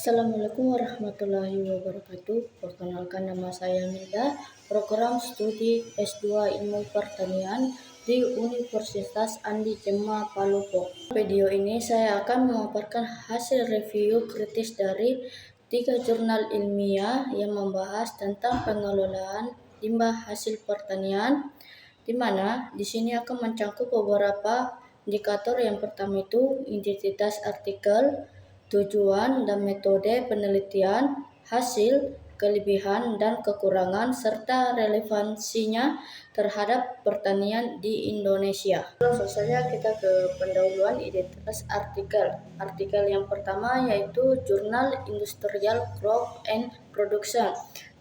Assalamualaikum warahmatullahi wabarakatuh. Perkenalkan, nama saya Milda, program studi S2 Ilmu Pertanian di Universitas Andi Cema Palopo. Video ini saya akan memaparkan hasil review kritis dari 3 jurnal ilmiah yang membahas tentang pengelolaan limbah hasil pertanian, di mana di sini akan mencakup beberapa indikator. Yang pertama itu identitas artikel, tujuan dan metode penelitian, hasil, kelebihan dan kekurangan, serta relevansinya terhadap pertanian di Indonesia. Langsung saja kita ke pendahuluan identitas artikel. Artikel yang pertama yaitu Jurnal Industrial Crop and Production.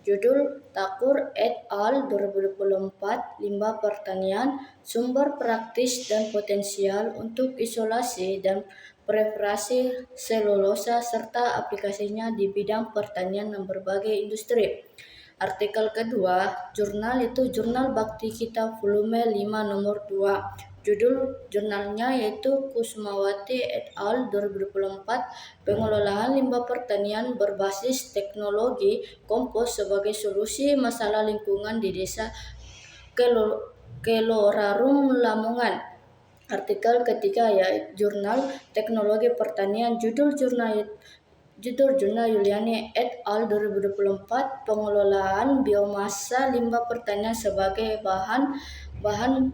Judul Thakur et al. 2024, Limbah Pertanian, Sumber Praktis dan Potensial untuk Isolasi dan Preparasi Selulosa serta aplikasinya di bidang pertanian dan berbagai industri. Artikel kedua, jurnal itu Jurnal Bakti Kita volume 5 nomor 2. Judul jurnalnya yaitu Kusumawati et al. 2024, Pengelolaan Limbah Pertanian Berbasis Teknologi Kompos sebagai Solusi Masalah Lingkungan di Desa Kelorarung, Lamongan. Artikel ketiga yaitu Jurnal Teknologi Pertanian. Judul jurnal Yuliani et al. 2024, Pengelolaan Biomasa Limbah Pertanian sebagai bahan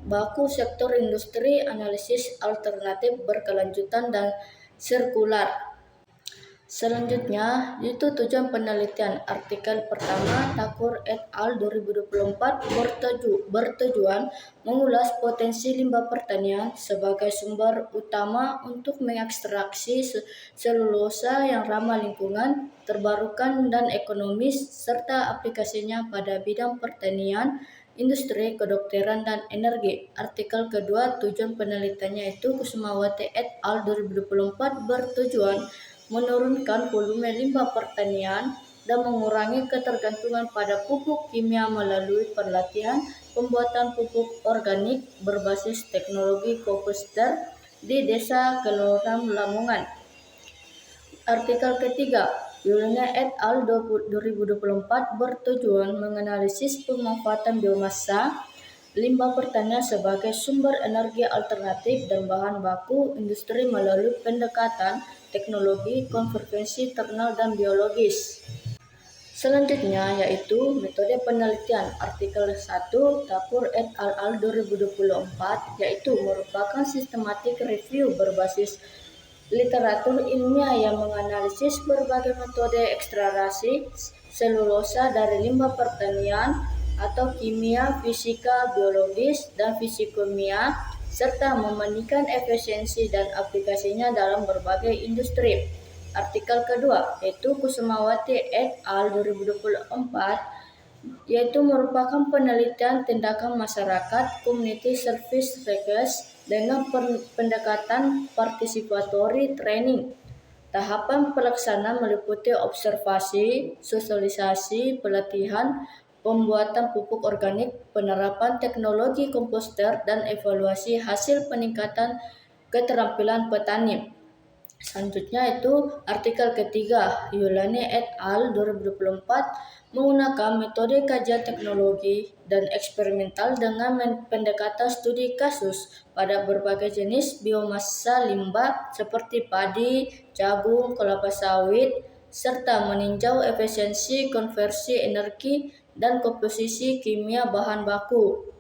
baku sektor industri, analisis alternatif berkelanjutan dan sirkular. Selanjutnya itu tujuan penelitian. Artikel pertama, Thakur et al. 2024 bertujuan mengulas potensi limbah pertanian sebagai sumber utama untuk mengekstraksi selulosa yang ramah lingkungan, terbarukan dan ekonomis, serta aplikasinya pada bidang pertanian, industri, kedokteran, dan energi. Artikel kedua, tujuan penelitiannya itu Kusumawati et al. 2024 bertujuan menurunkan volume limbah pertanian dan mengurangi ketergantungan pada pupuk kimia melalui pelatihan pembuatan pupuk organik berbasis teknologi komposter di Desa Kelorarung, Lamongan. Artikel ketiga, Yuliani et al. 2024 bertujuan menganalisis pemanfaatan biomasa limbah pertanian sebagai sumber energi alternatif dan bahan baku industri melalui pendekatan teknologi konvergensi thermal dan biologis. Selanjutnya yaitu metode penelitian. Artikel 1, Thakur et al. 2024 yaitu merupakan sistematik review berbasis literatur ilmiah yang menganalisis berbagai metode ekstraksi selulosa dari limbah pertanian atau kimia, fisika, biologis, dan fisikimia, serta membandingkan efisiensi dan aplikasinya dalam berbagai industri. Artikel kedua yaitu Kusumawati et al. 2024 yaitu merupakan penelitian tindakan masyarakat community service research dengan pendekatan participatory training. Tahapan pelaksanaan meliputi observasi, sosialisasi, pelatihan, pembuatan pupuk organik, penerapan teknologi komposter, dan evaluasi hasil peningkatan keterampilan petani. Selanjutnya itu artikel ketiga, Yuliani et al. 2024 menggunakan metode kajian teknologi dan eksperimental dengan pendekatan studi kasus pada berbagai jenis biomasa limbah seperti padi, jagung, kelapa sawit, serta meninjau efisiensi konversi energi dan komposisi kimia bahan baku.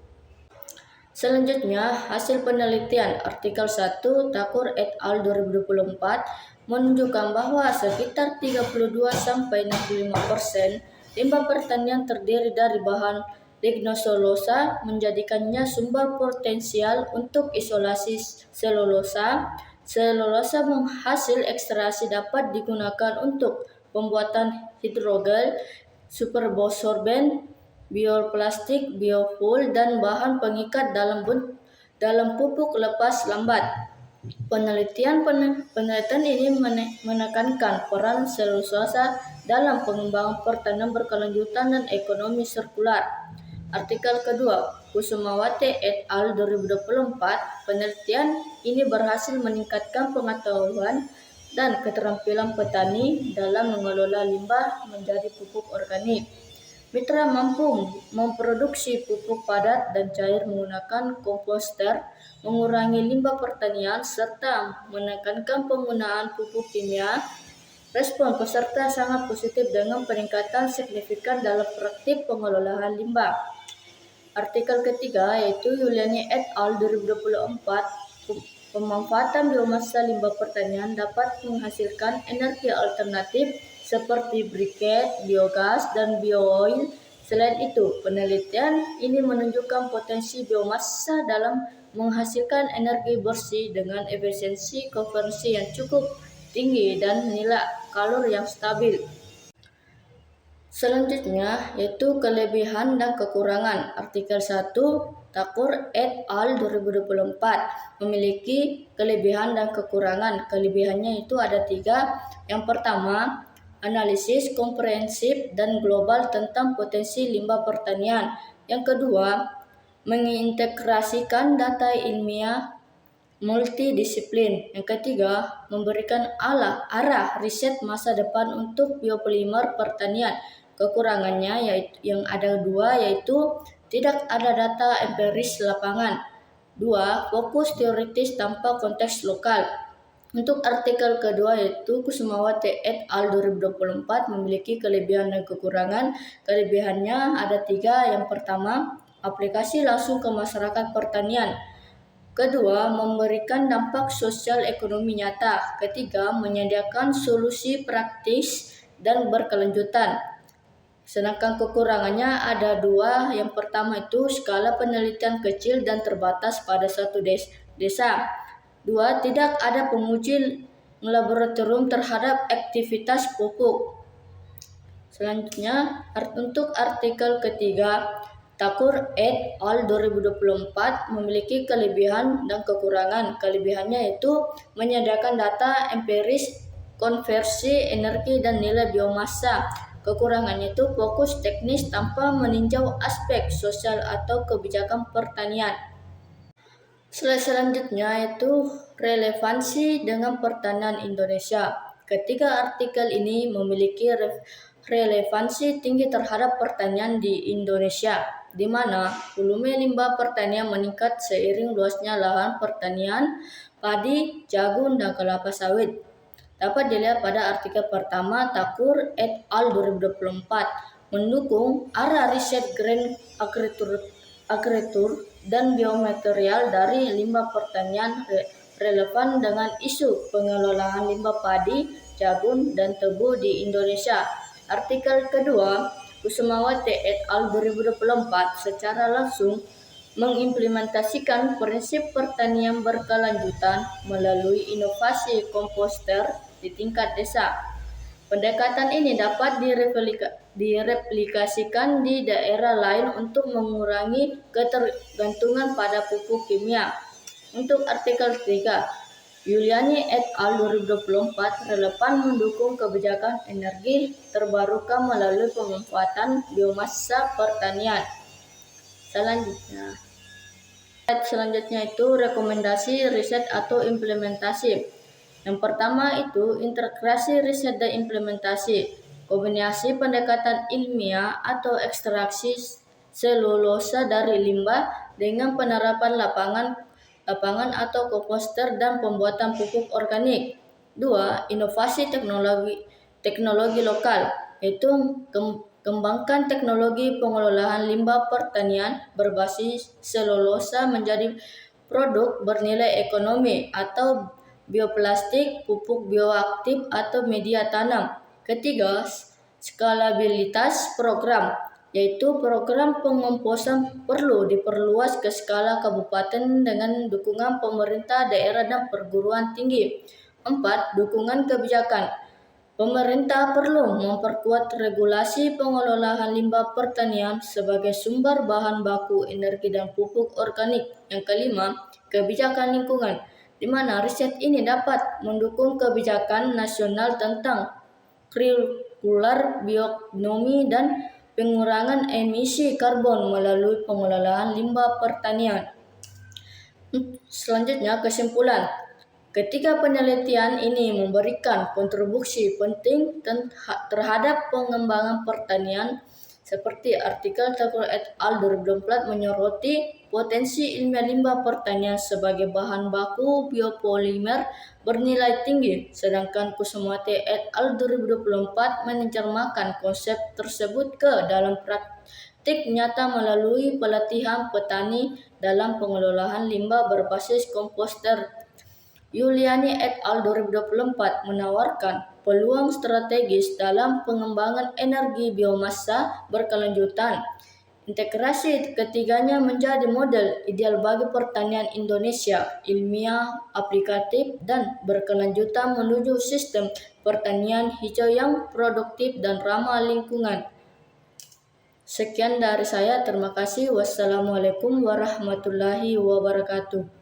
Selanjutnya, hasil penelitian. Artikel 1, Thakur et al. 2024 menunjukkan bahwa sekitar 32-65% limbah pertanian terdiri dari bahan lignoselulosa, menjadikannya sumber potensial untuk isolasi selulosa. Selulosa hasil ekstraksi dapat digunakan untuk pembuatan hidrogel, superabsorben, bioplastik, biofuel, dan bahan pengikat dalam pupuk lepas lambat. Penelitian ini menekankan peran selulosa dalam pengembangan pertanian berkelanjutan dan ekonomi sirkular. Artikel kedua, Kusumawati et al. 2024, penelitian ini berhasil meningkatkan pengetahuan dan keterampilan petani dalam mengelola limbah menjadi pupuk organik. Mitra mampu memproduksi pupuk padat dan cair menggunakan komposter, mengurangi limbah pertanian, serta menekankan penggunaan pupuk kimia. Respon peserta sangat positif dengan peningkatan signifikan dalam praktik pengelolaan limbah. Artikel ketiga yaitu Yuliani et al. 2024, pemanfaatan biomasa limbah pertanian dapat menghasilkan energi alternatif seperti briket, biogas, dan bioil. Selain itu, penelitian ini menunjukkan potensi biomasa dalam menghasilkan energi bersih dengan efisiensi konversi yang cukup tinggi dan nilai kalori yang stabil. Selanjutnya yaitu kelebihan dan kekurangan. Artikel 1 Thakur et al. 2024 memiliki kelebihan dan kekurangan. Kelebihannya itu ada 3. Yang pertama, analisis komprehensif dan global tentang potensi limbah pertanian. Yang kedua, mengintegrasikan data ilmiah multidisiplin. Yang ketiga, memberikan arah riset masa depan untuk biopolimer pertanian. Kekurangannya yaitu yang ada 2 yaitu tidak ada data empiris lapangan. 2. Fokus teoritis tanpa konteks lokal. Untuk artikel kedua yaitu Kusumawati et al. 2024 memiliki kelebihan dan kekurangan. Kelebihannya ada 3. Yang pertama, aplikasi langsung ke masyarakat pertanian. Kedua, memberikan dampak sosial ekonomi nyata. Ketiga, menyediakan solusi praktis dan berkelanjutan. Sedangkan kekurangannya ada 2. Yang pertama itu skala penelitian kecil dan terbatas pada satu desa. 2. Tidak ada penguji laboratorium terhadap aktivitas pupuk. Selanjutnya, untuk artikel ketiga, Thakur et al. 2024 memiliki kelebihan dan kekurangan. Kelebihannya yaitu menyediakan data empiris, konversi energi dan nilai biomasa. Kekurangannya itu fokus teknis tanpa meninjau aspek sosial atau kebijakan pertanian. Selanjutnya yaitu relevansi dengan pertanian Indonesia. Ketiga artikel ini memiliki relevansi tinggi terhadap pertanian di Indonesia, di mana volume limbah pertanian meningkat seiring luasnya lahan pertanian padi, jagung, dan kelapa sawit. Dapat dilihat pada artikel pertama Thakur et al. 2024 mendukung arah riset green agriculture dan biomaterial dari limbah pertanian relevan dengan isu pengelolaan limbah padi, jagung, dan tebu di Indonesia. Artikel kedua Kusumawati et al. 2024 secara langsung mengimplementasikan prinsip pertanian berkelanjutan melalui inovasi komposter di tingkat desa. Pendekatan ini dapat direplikasikan di daerah lain untuk mengurangi ketergantungan pada pupuk kimia. Untuk artikel 3, Yuliani et al. 2024 relevan mendukung kebijakan energi terbarukan melalui pemanfaatan biomasa pertanian. Selanjutnya itu rekomendasi riset atau implementasi. Yang pertama itu integrasi riset dan implementasi. Kombinasi pendekatan ilmiah atau ekstraksi selulosa dari limbah dengan penerapan lapangan atau komposter dan pembuatan pupuk organik. 2. Inovasi teknologi lokal, yaitu kembangkan teknologi pengelolaan limbah pertanian berbasis selulosa menjadi produk bernilai ekonomi atau bioplastik, pupuk bioaktif, atau media tanam. Ketiga, skalabilitas program, yaitu program pengomposan perlu diperluas ke skala kabupaten dengan dukungan pemerintah daerah dan perguruan tinggi. 4. Dukungan kebijakan. Pemerintah perlu memperkuat regulasi pengelolaan limbah pertanian sebagai sumber bahan baku energi dan pupuk organik. Yang kelima, kebijakan lingkungan, di mana riset ini dapat mendukung kebijakan nasional tentang sirkular bioekonomi dan pengurangan emisi karbon melalui pengelolaan limbah pertanian. Selanjutnya, kesimpulan. Ketiga penelitian ini memberikan kontribusi penting terhadap pengembangan pertanian, seperti artikel Thakur et al. 2024 menyoroti potensi ilmiah limbah pertanian sebagai bahan baku biopolimer bernilai tinggi, sedangkan Kusumate et al. 2024 menerjemahkan konsep tersebut ke dalam praktik nyata melalui pelatihan petani dalam pengelolaan limbah berbasis komposter. Yuliani et al. 2024 menawarkan peluang strategis dalam pengembangan energi biomasa berkelanjutan. Integrasi ketiganya menjadi model ideal bagi pertanian Indonesia, ilmiah, aplikatif, dan berkelanjutan menuju sistem pertanian hijau yang produktif dan ramah lingkungan. Sekian dari saya, terima kasih. Wassalamualaikum warahmatullahi wabarakatuh.